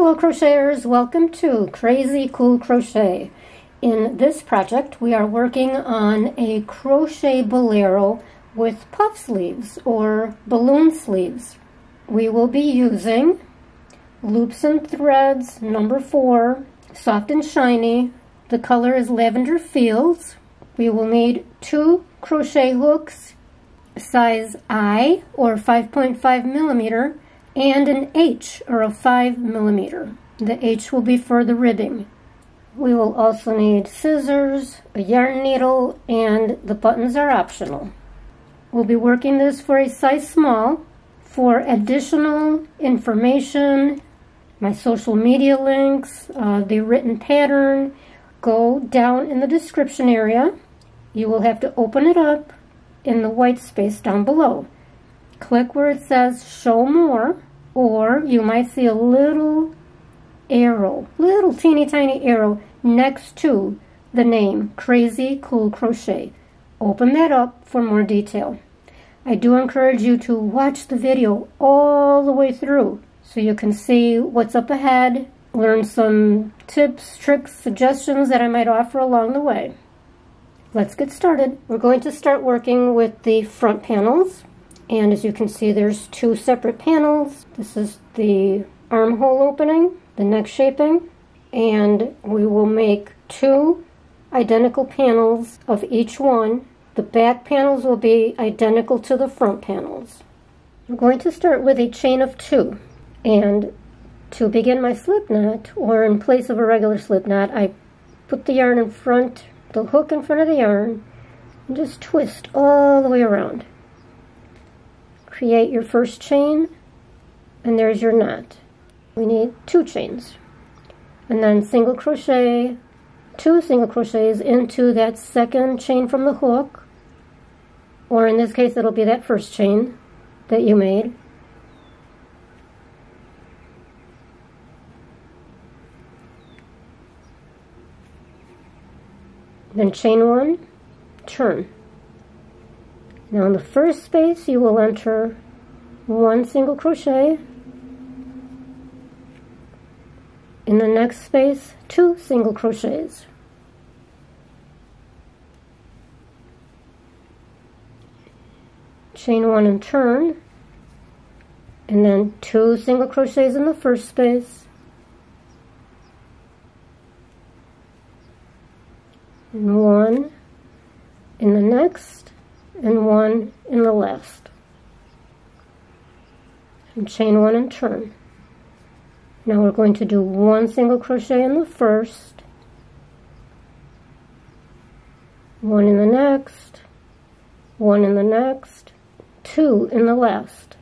Hello crocheters, welcome to Crazy Cool Crochet. In this project we are working on a crochet bolero with puff sleeves or balloon sleeves. We will be using loops and threads number 4, soft and shiny. The color is Lavender Fields. We will need 2 crochet hooks, size I or 5.5 millimeter, and an H or a 5 millimeter. The H will be for the ribbing. We will also need scissors, a yarn needle, and the buttons are optional. We'll be working this for a size small. For additional information, my social media links, the written pattern, go down in the description area. You will have to open it up in the white space down below. Click where it says show more, or you might see a little arrow, little teeny tiny arrow next to the name Crazy Cool Crochet. Open that up for more detail. I do encourage you to watch the video all the way through so you can see what's up ahead, learn some tips, tricks, suggestions that I might offer along the way. Let's get started. We're going to start working with the front panels. And as you can see, there's 2 separate panels. This is the armhole opening, the neck shaping, and we will make 2 identical panels of each one. The back panels will be identical to the front panels. I'm going to start with a chain of 2, and to begin my slip knot, or in place of a regular slip knot, I put the yarn in front, the hook in front of the yarn, and just twist all the way around. Create your first chain, and there's your knot. We need 2 chains, and then single crochet, 2 single crochets into that second chain from the hook, or in this case it'll be that first chain that you made. Then chain 1, turn. Now in the first space you will enter 1 single crochet. In the next space, 2 single crochets. Chain 1 and turn, and then 2 single crochets in the first space, and 1 in the next, and 1 in the last, and chain 1 and turn. Now we're going to do 1 single crochet in the first, 1 in the next, 1 in the next, 2 in the last.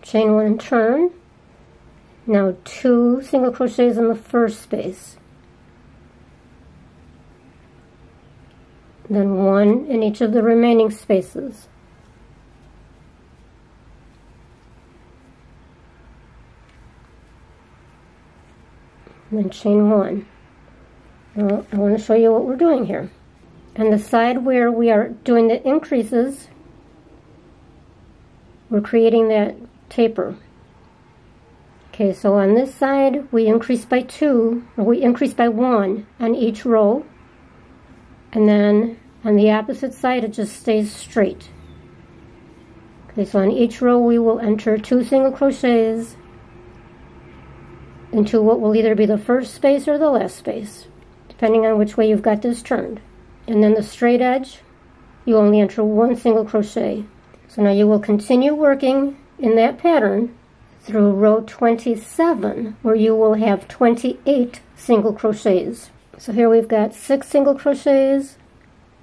Chain 1 and turn. Now 2 single crochets in the first space, then 1 in each of the remaining spaces. And then chain 1. Now I want to show you what we're doing here. On the side where we are doing the increases, we're creating that taper. Okay, so on this side we increase by 2, or we increase by 1 on each row, and then on the opposite side it just stays straight. Okay, so on each row we will enter 2 single crochets into what will either be the first space or the last space, depending on which way you've got this turned. And then the straight edge, you only enter 1 single crochet. So now you will continue working in that pattern through row 27, where you will have 28 single crochets. So here we've got 6 single crochets,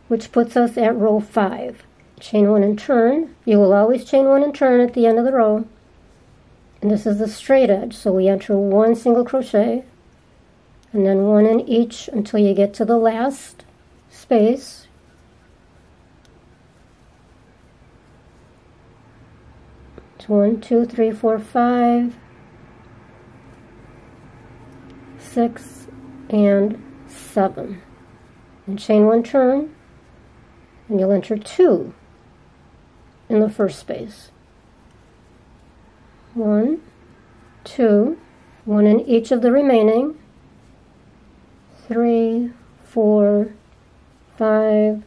which puts us at row 5. Chain 1 and turn. You will always chain 1 and turn at the end of the row. And this is the straight edge, so we enter 1 single crochet, and then 1 in each until you get to the last space. It's 1, 2, 3, 4, 5, 6, and 7. And chain 1 turn, and you'll enter 2 in the first space. 1, 2, 1 in each of the remaining. 3, 4, 5,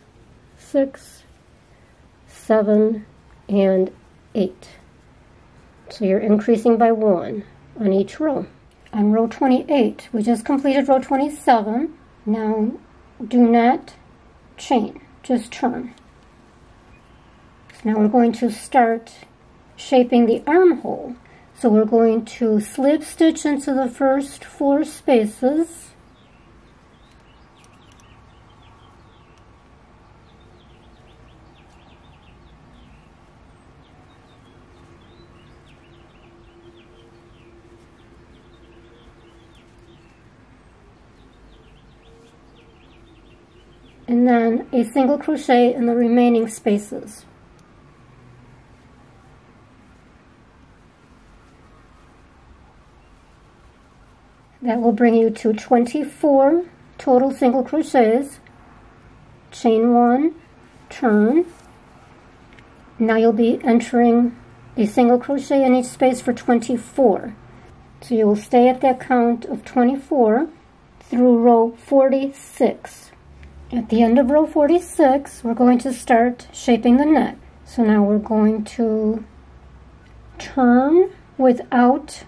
6, 7, and 8. So you're increasing by 1 on each row. On row 28, we just completed row 27. Now do not chain, just turn. So now we're going to start shaping the armhole. So we're going to slip stitch into the first 4 spaces. And then a single crochet in the remaining spaces. That will bring you to 24 total single crochets. Chain 1, turn. Now you'll be entering a single crochet in each space for 24. So you will stay at that count of 24 through row 46. At the end of row 46, we're going to start shaping the neck. So now we're going to turn without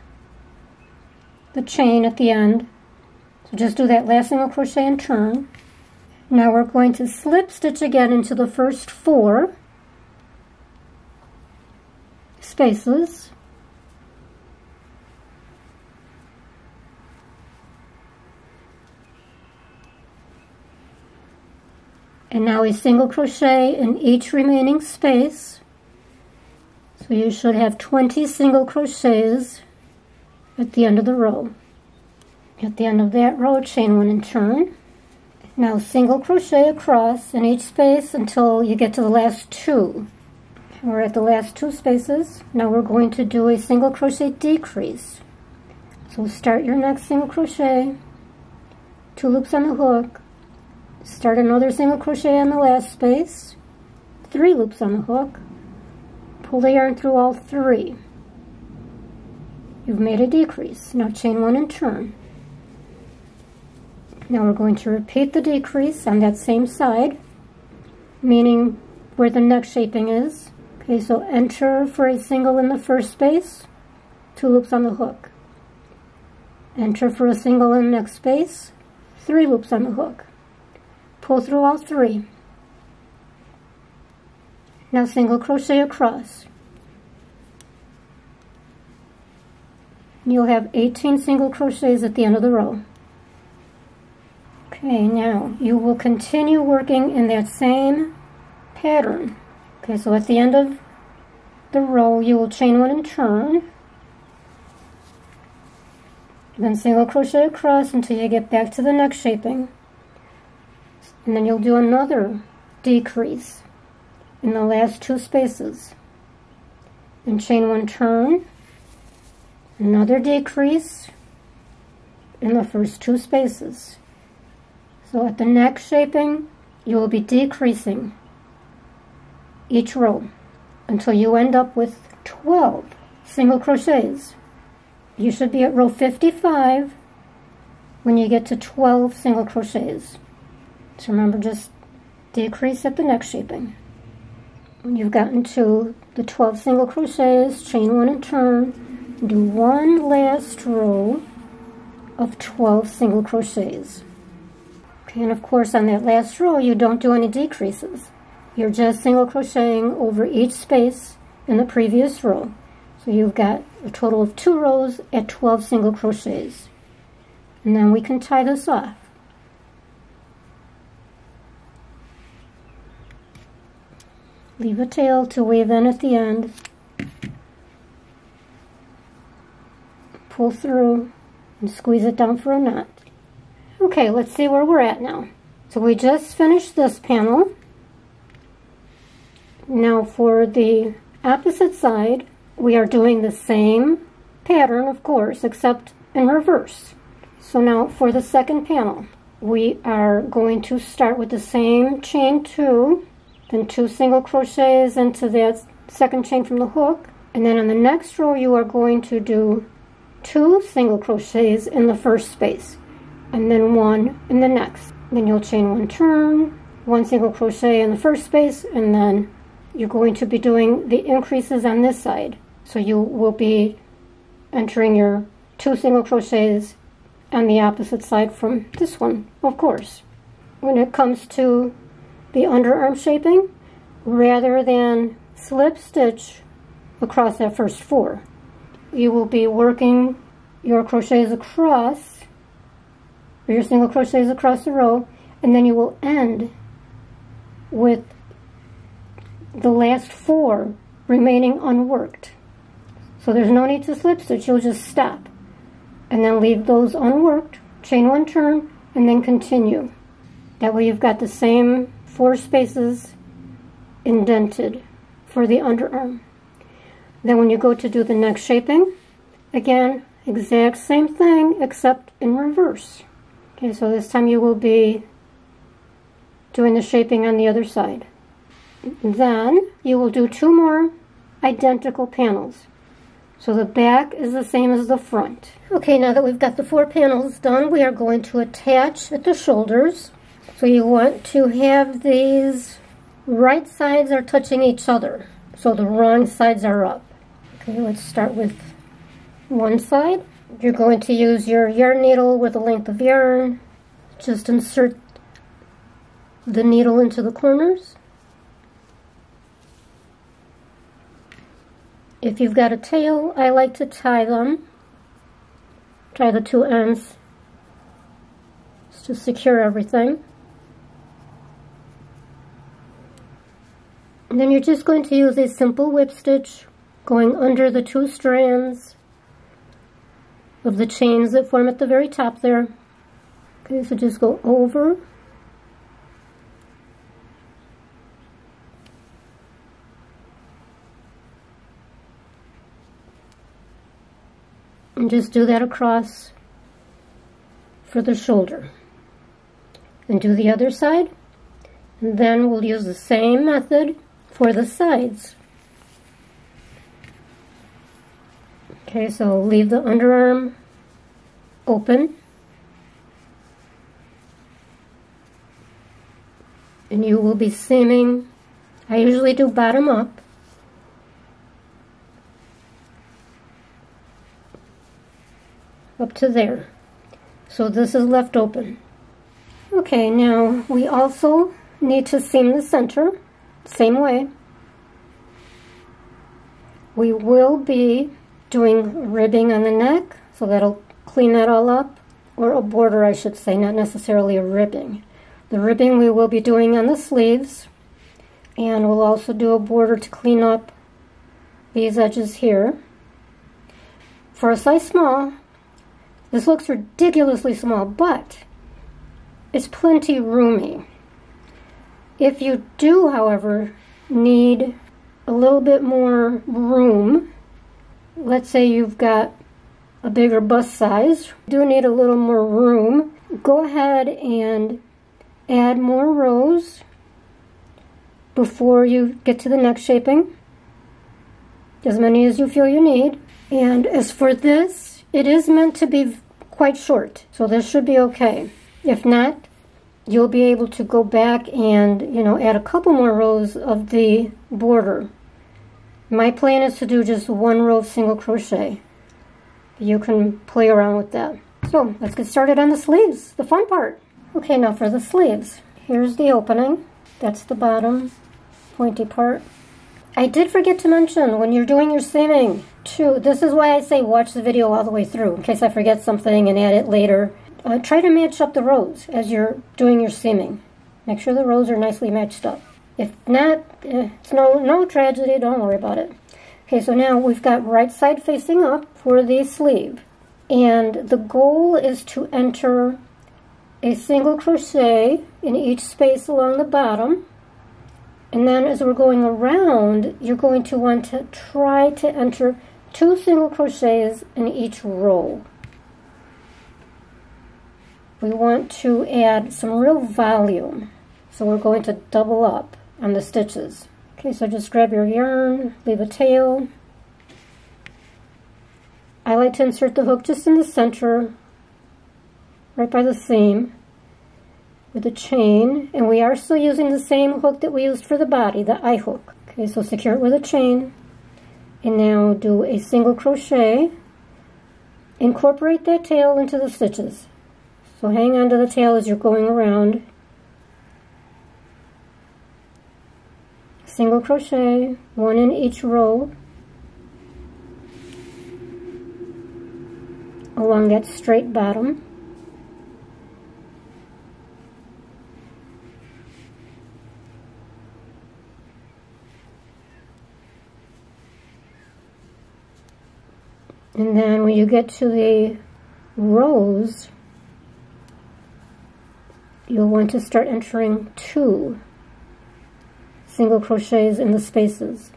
the chain at the end. So just do that last single crochet and turn. Now we're going to slip stitch again into the first 4 spaces. And now a single crochet in each remaining space. So you should have 20 single crochets at the end of the row. At the end of that row, chain 1 and turn. Now single crochet across in each space until you get to the last 2. We're at the last 2 spaces. Now we're going to do a single crochet decrease. So start your next single crochet, 2 loops on the hook, start another single crochet on the last space, 3 loops on the hook, pull the yarn through all 3. You've made a decrease. Now chain 1 and turn. Now we're going to repeat the decrease on that same side, meaning where the neck shaping is. Okay, so enter for a single in the first space, 2 loops on the hook. Enter for a single in the next space, 3 loops on the hook. Pull through all 3. Now single crochet across. You'll have 18 single crochets at the end of the row. Okay, now you will continue working in that same pattern. Okay, so at the end of the row, you will chain 1 and turn. Then single crochet across until you get back to the neck shaping. And then you'll do another decrease in the last 2 spaces. And chain 1, turn. Another decrease in the first 2 spaces. So at the neck shaping, you will be decreasing each row until you end up with 12 single crochets. You should be at row 55 when you get to 12 single crochets. So remember, just decrease at the neck shaping. When you've gotten to the 12 single crochets, chain 1 and turn, do one last row of 12 single crochets. Okay, and of course on that last row you don't do any decreases. You're just single crocheting over each space in the previous row. So you've got a total of 2 rows at 12 single crochets. And then we can tie this off. Leave a tail to weave in at the end. Pull through and squeeze it down for a knot. Okay, let's see where we're at now. So we just finished this panel. Now for the opposite side, we are doing the same pattern, of course, except in reverse. So now for the second panel, we are going to start with the same chain 2, then 2 single crochets into that second chain from the hook, and then on the next row you are going to do 2 single crochets in the first space, and then 1 in the next. Then you'll chain 1 turn, 1 single crochet in the first space, and then you're going to be doing the increases on this side. So you will be entering your 2 single crochets on the opposite side from this one, of course. When it comes to the underarm shaping, rather than slip stitch across that first 4, you will be working your crochets across, or your single crochets across the row, and then you will end with the last 4 remaining unworked. So there's no need to slip stitch, you'll just stop and then leave those unworked, chain 1 turn, and then continue. That way you've got the same 4 spaces indented for the underarm. Then when you go to do the next shaping, again, exact same thing except in reverse. Okay, so this time you will be doing the shaping on the other side. Then you will do 2 more identical panels. So the back is the same as the front. Okay, now that we've got the 4 panels done, we are going to attach at the shoulders. So you want to have these right sides are touching each other, so the wrong sides are up. Okay, let's start with one side. You're going to use your yarn needle with a length of yarn. Just insert the needle into the corners. If you've got a tail, I like to tie them. Tie the 2 ends just to secure everything. And then you're just going to use a simple whip stitch going under the 2 strands of the chains that form at the very top there. Okay, so just go over and just do that across for the shoulder. And do the other side. And then we'll use the same method for the sides. Okay, so leave the underarm open. And you will be seaming, I usually do bottom up. Up to there. So this is left open. Okay, now we also need to seam the center, same way. We will be doing ribbing on the neck, so that'll clean that all up, or a border I should say, not necessarily a ribbing. The ribbing we will be doing on the sleeves, and we'll also do a border to clean up these edges here. For a size small, this looks ridiculously small, but it's plenty roomy. If you do, however, need a little bit more room, let's say you've got a bigger bust size, do need a little more room, go ahead and add more rows before you get to the next shaping, as many as you feel you need. And as for this, it is meant to be quite short, so this should be okay. If not, you'll be able to go back and, add a couple more rows of the border. My plan is to do just 1 row of single crochet. You can play around with that. So let's get started on the sleeves, the fun part. Okay, now for the sleeves. Here's the opening. That's the bottom pointy part. I did forget to mention when you're doing your seaming too, this is why I say watch the video all the way through, in case I forget something and add it later. Try to match up the rows as you're doing your seaming. Make sure the rows are nicely matched up. If not, it's no tragedy, don't worry about it. Okay, so now we've got right side facing up for the sleeve. And the goal is to enter a single crochet in each space along the bottom. And then as we're going around, you're going to want to try to enter 2 single crochets in each row. We want to add some real volume, so we're going to double up on the stitches. Okay, so just grab your yarn, leave a tail. I like to insert the hook just in the center, right by the seam, with a chain. And we are still using the same hook that we used for the body, the eye hook. Okay, so secure it with a chain. And now do a single crochet. Incorporate that tail into the stitches. So hang on to the tail as you're going around. Single crochet, one in each row, along that straight bottom. And then when you get to the rows, you'll want to start entering 2 single crochets in the spaces.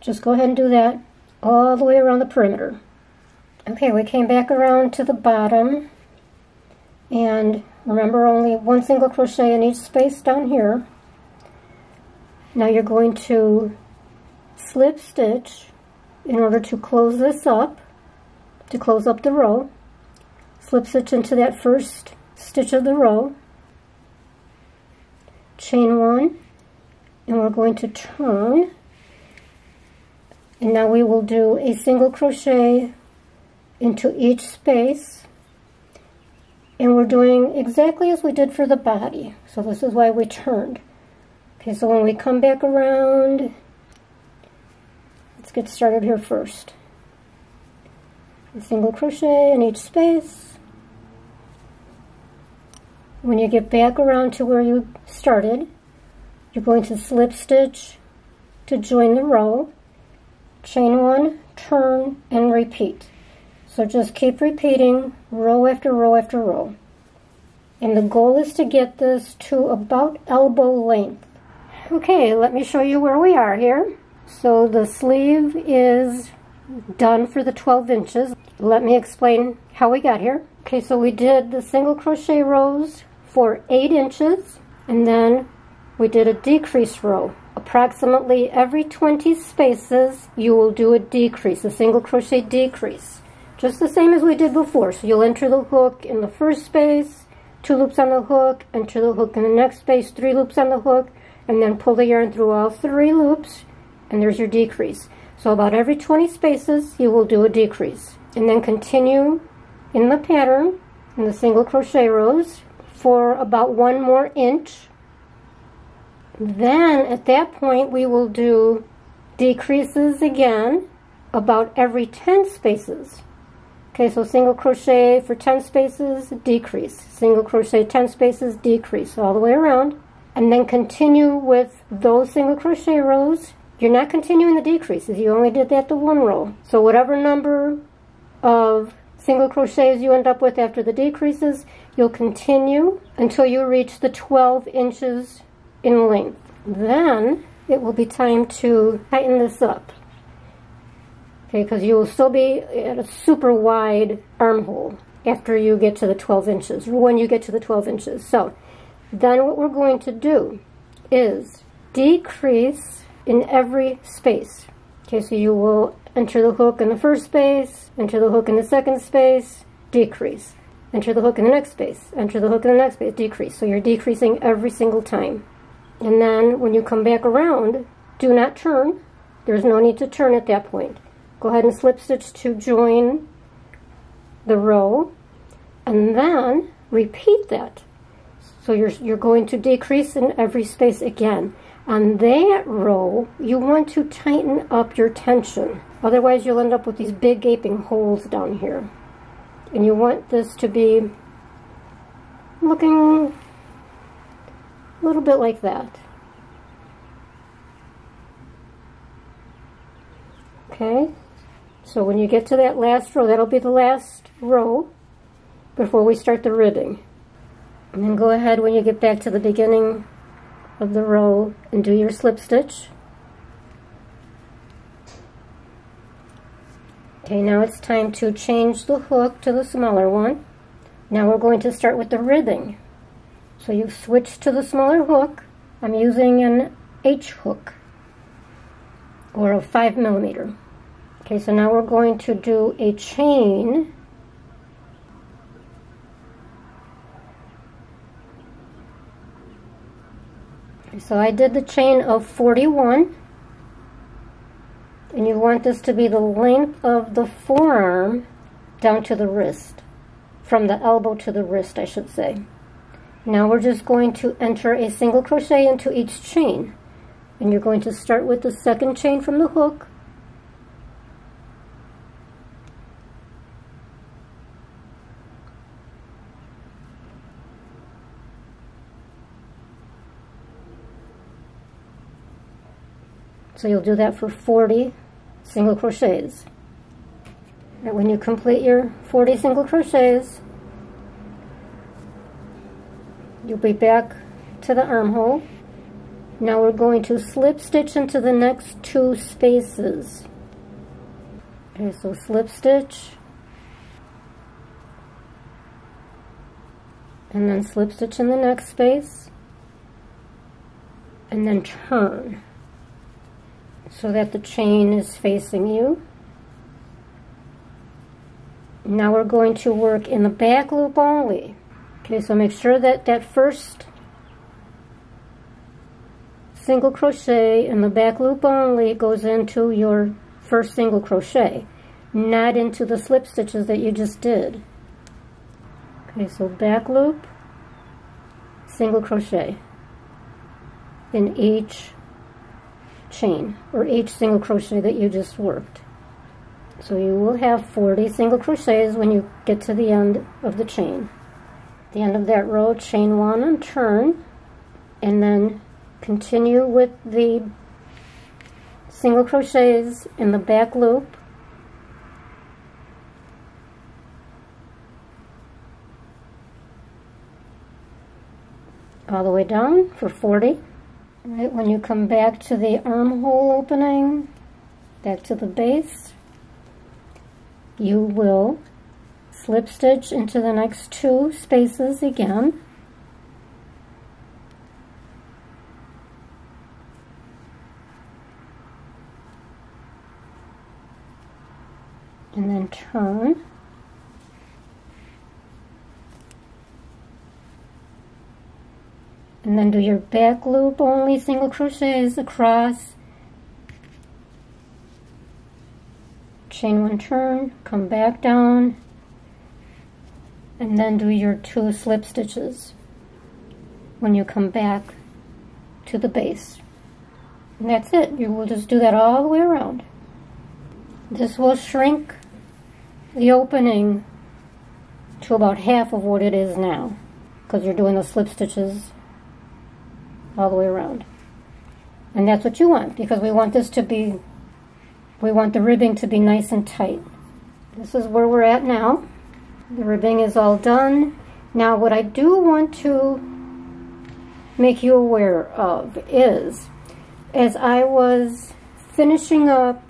Just go ahead and do that all the way around the perimeter. Okay, we came back around to the bottom, and remember, only 1 single crochet in each space down here. Now you're going to slip stitch in order to close this up, to close up the row. Slip stitch into that first stitch of the row, chain 1, and we're going to turn. And now we will do a single crochet into each space. And we're doing exactly as we did for the body. So this is why we turned. Okay, so when we come back around, let's get started here first. A single crochet in each space. When you get back around to where you started, you're going to slip stitch to join the row. Chain 1, turn, and repeat. So just keep repeating row after row after row. And the goal is to get this to about elbow length. Okay, let me show you where we are here. So the sleeve is done for the 12 inches. Let me explain how we got here. Okay, so we did the single crochet rows for 8 inches, and then we did a decrease row. Approximately every 20 spaces, you will do a decrease, a single crochet decrease. Just the same as we did before. So you'll enter the hook in the first space, 2 loops on the hook, enter the hook in the next space, 3 loops on the hook, and then pull the yarn through all 3 loops, and there's your decrease. So about every 20 spaces, you will do a decrease. And then continue in the pattern, in the single crochet rows, for about 1 more inch. Then at that point we will do decreases again about every 10 spaces. Okay, so single crochet for 10 spaces, decrease. Single crochet 10 spaces, decrease, all the way around. And then continue with those single crochet rows. You're not continuing the decreases, you only did that to 1 row. So whatever number of single crochets you end up with after the decreases, you'll continue until you reach the 12 inches in length. Then it will be time to tighten this up. Okay, because you will still be at a super wide armhole after you get to the 12 inches, or when you get to the 12 inches. So then what we're going to do is decrease in every space. Okay, so you will enter the hook in the first space, enter the hook in the second space, decrease. Enter the hook in the next space, enter the hook in the next space, decrease. So you're decreasing every single time. And then when you come back around, do not turn. There's no need to turn at that point. Go ahead and slip stitch to join the row, and then repeat that. So you're going to decrease in every space again. On that row, you want to tighten up your tension. Otherwise, you'll end up with these big gaping holes down here. And you want this to be looking a little bit like that. Okay, so when you get to that last row, that'll be the last row before we start the ribbing. And then go ahead when you get back to the beginning of the row and do your slip stitch. Okay, now it's time to change the hook to the smaller one. Now we're going to start with the ribbing. So you've switched to the smaller hook. I'm using an H hook, or a 5mm. Okay, so now we're going to do a chain. So I did the chain of 41, and you want this to be the length of the forearm down to the wrist, from the elbow to the wrist, I should say. Now we're just going to enter a single crochet into each chain, and you're going to start with the second chain from the hook, so you'll do that for 40 single crochets. And when you complete your 40 single crochets, you'll be back to the armhole. Now we're going to slip stitch into the next 2 spaces. Okay, so slip stitch, and then slip stitch in the next space, and then turn so that the chain is facing you. Now we're going to work in the back loop only. Okay, so make sure that that first single crochet in the back loop only goes into your first single crochet, not into the slip stitches that you just did. Okay, so back loop, single crochet in each chain, or each single crochet that you just worked. So you will have 40 single crochets when you get to the end of the chain. At the end of that row, chain 1 and turn, and then continue with the single crochets in the back loop, all the way down for 40. Right, when you come back to the armhole opening, back to the base, you will slip stitch into the next 2 spaces again, and then turn, and then do your back loop only single crochets across, chain 1, turn, come back down, and then do your 2 slip stitches when you come back to the base. And that's it. You will just do that all the way around. This will shrink the opening to about half of what it is now, because you're doing the slip stitches all the way around. And that's what you want, because we want this to be, we want the ribbing to be nice and tight. This is where we're at now. The ribbing is all done. Now what I do want to make you aware of is, as I was finishing up,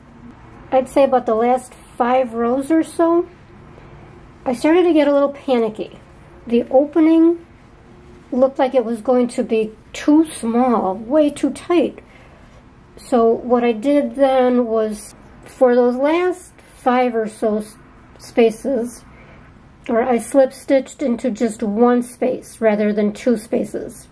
I'd say about the last 5 rows or so, I started to get a little panicky. The opening looked like it was going to be too small, way too tight. So what I did then was, for those last 5 or so spaces, or I slip stitched into just 1 space rather than 2 spaces.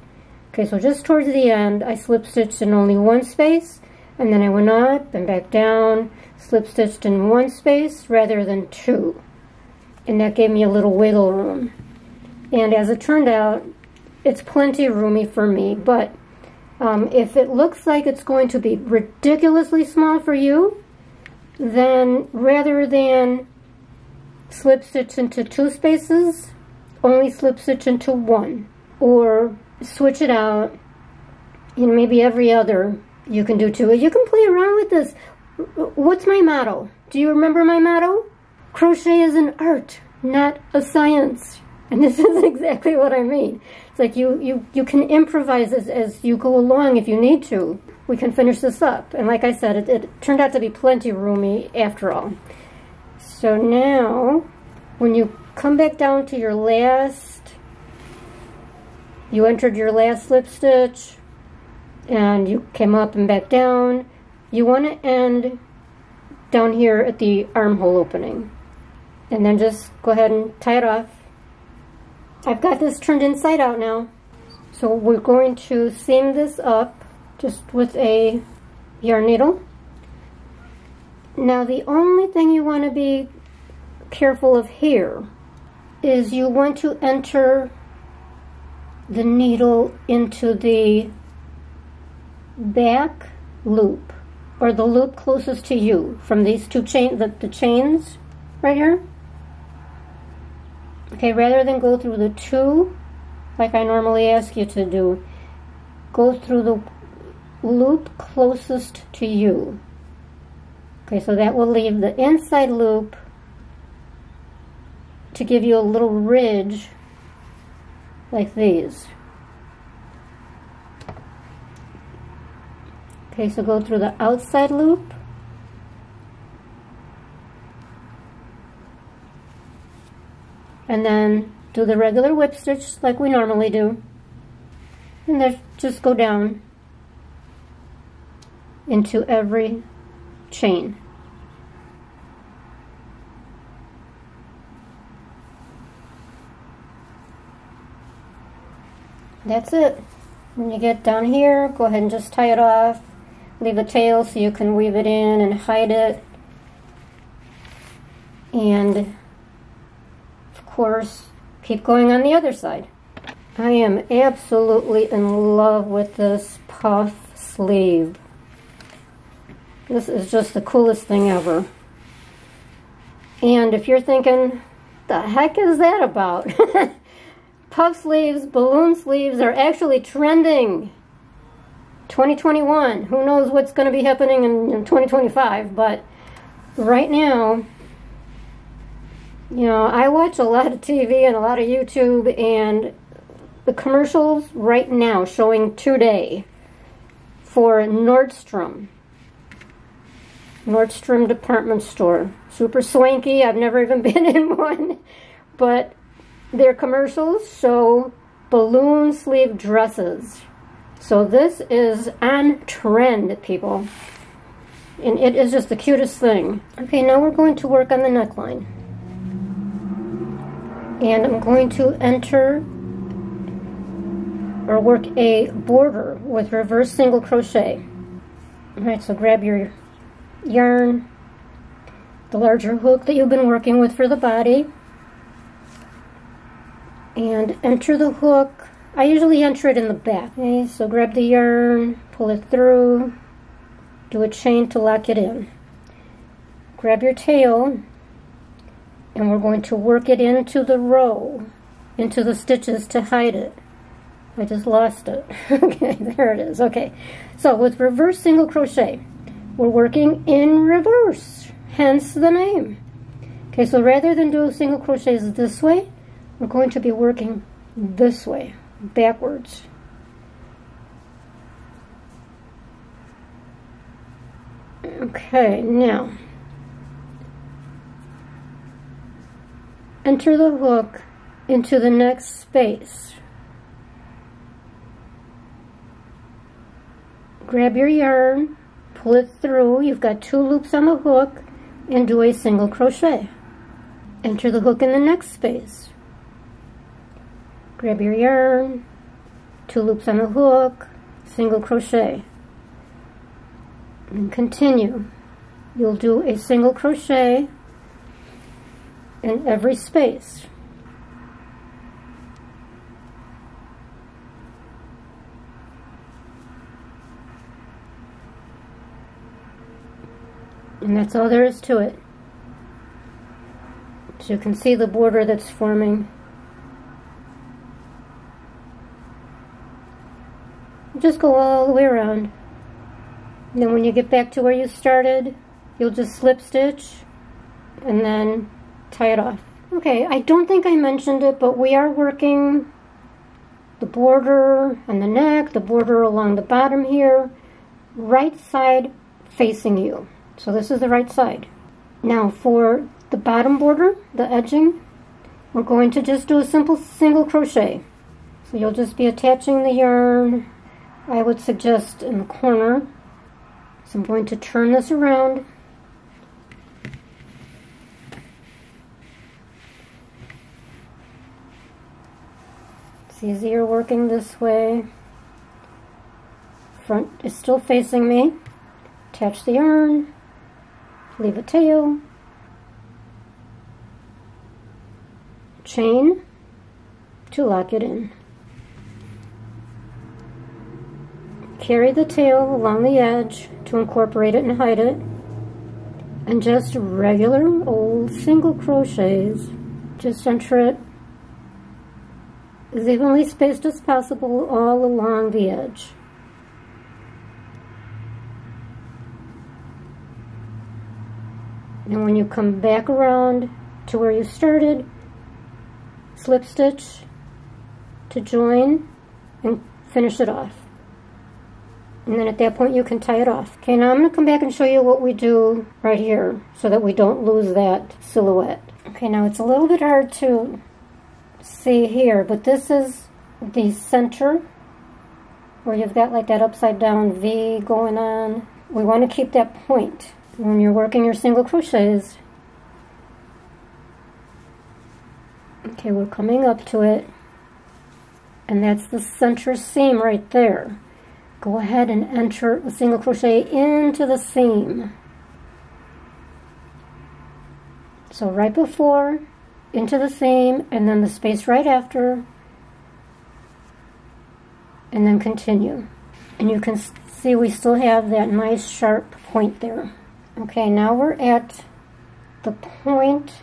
Okay, so just towards the end, I slip stitched in only 1 space, and then I went up and back down, slip stitched in 1 space rather than 2. And that gave me a little wiggle room. And as it turned out, it's plenty roomy for me, but if it looks like it's going to be ridiculously small for you, then rather than slip stitch into 2 spaces, only slip stitch into 1, or switch it out, and maybe every other you can do 2. You can play around with this. What's my motto? Do you remember my motto? Crochet is an art, not a science. And this is exactly what I mean. It's like you can improvise as you go along if you need to. We can finish this up. And like I said, it turned out to be plenty roomy after all. So now, when you come back down to your last, you entered your last slip stitch, and you came up and back down, you want to end down here at the armhole opening. And then just go ahead and tie it off. I've got this turned inside out now. So we're going to seam this up just with a yarn needle. Now the only thing you want to be careful of here is you want to enter the needle into the back loop, or the loop closest to you from these two the chains right here. Okay, rather than go through the two like I normally ask you to do, go through the loop closest to you. Okay, so that will leave the inside loop to give you a little ridge like these. Okay, so go through the outside loop. And then do the regular whip stitch like we normally do. And then just go down into every chain. That's it. When you get down here, go ahead and just tie it off. Leave a tail so you can weave it in and hide it. And of course, keep going on the other side. I am absolutely in love with this puff sleeve. This is just the coolest thing ever. And if you're thinking, the heck is that about? Puff sleeves, balloon sleeves are actually trending. 2021. Who knows what's going to be happening in 2025, but right now, you know, I watch a lot of TV and a lot of YouTube, and the commercials right now showing today for Nordstrom department store. Super swanky. I've never even been in one, but their commercials show balloon sleeve dresses. So this is on trend, people. And it is just the cutest thing. Okay, now we're going to work on the neckline. And I'm going to enter or work a border with reverse single crochet. Alright, so grab your yarn, the larger hook that you've been working with for the body, and enter the hook. I usually enter it in the back. Okay, so grab the yarn, pull it through, do a chain to lock it in. Grab your tail, and we're going to work it into the row, into the stitches to hide it. I just lost it. Okay, there it is. Okay, so with reverse single crochet, we're working in reverse, hence the name. Okay, so rather than do single crochets this way, we're going to be working this way, backwards. Okay, now enter the hook into the next space. Grab your yarn, pull it through. You've got 2 loops on the hook, and do a single crochet. Enter the hook in the next space. Grab your yarn, 2 loops on the hook, single crochet, and continue. You'll do a single crochet in every space. And that's all there is to it. So you can see the border that's forming. Just go all the way around. And then when you get back to where you started, you'll just slip stitch and then tie it off. Okay, I don't think I mentioned it, but we are working the border on the neck, the border along the bottom here, right side facing you. So this is the right side. Now for the bottom border, the edging, we're going to just do a simple single crochet. So you'll just be attaching the yarn, I would suggest in the corner. So I'm going to turn this around. It's easier working this way. Front is still facing me. Attach the yarn, leave a tail, chain to lock it in. Carry the tail along the edge to incorporate it and hide it, and just regular old single crochets. Just enter it as evenly spaced as possible all along the edge. And when you come back around to where you started, slip stitch to join and finish it off. And then at that point you can tie it off. Okay, now I'm going to come back and show you what we do right here so that we don't lose that silhouette. Okay, now it's a little bit hard to see here, but this is the center where you've got like that upside down V going on. We want to keep that point when you're working your single crochets. Okay, we're coming up to it, and that's the center seam right there. Go ahead and enter a single crochet into the seam. So right before, into the seam, and then the space right after, and then continue. And you can see we still have that nice sharp point there. Okay, now we're at the point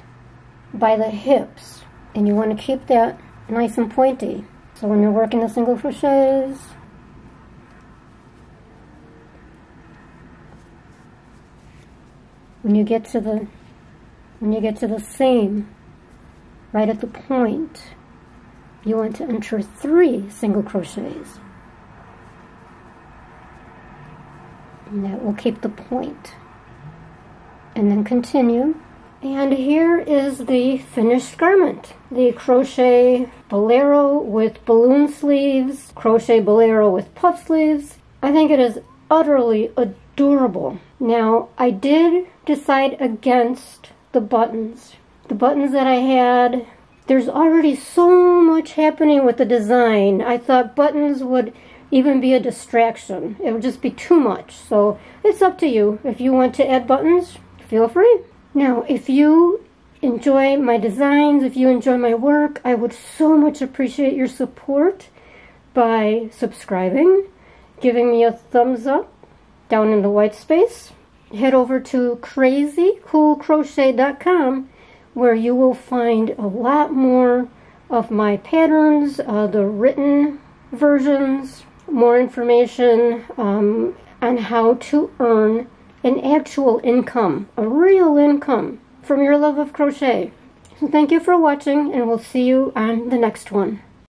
by the hips, and you want to keep that nice and pointy. So when you're working the single crochets, when you get to the seam, right at the point, you want to enter 3 single crochets. And that will keep the point. And then continue. And here is the finished garment. The crochet bolero with balloon sleeves, crochet bolero with puff sleeves. I think it is utterly adorable. Now, I did decide against the buttons. The buttons that I had, there's already so much happening with the design. I thought buttons would even be a distraction. It would just be too much. So it's up to you. If you want to add buttons, feel free. Now, if you enjoy my designs, if you enjoy my work, I would so much appreciate your support by subscribing, giving me a thumbs up down in the white space. Head over to crazycoolcrochet.com where you will find a lot more of my patterns, the written versions, more information on how to earn an actual income, a real income from your love of crochet. So thank you for watching, and we'll see you on the next one.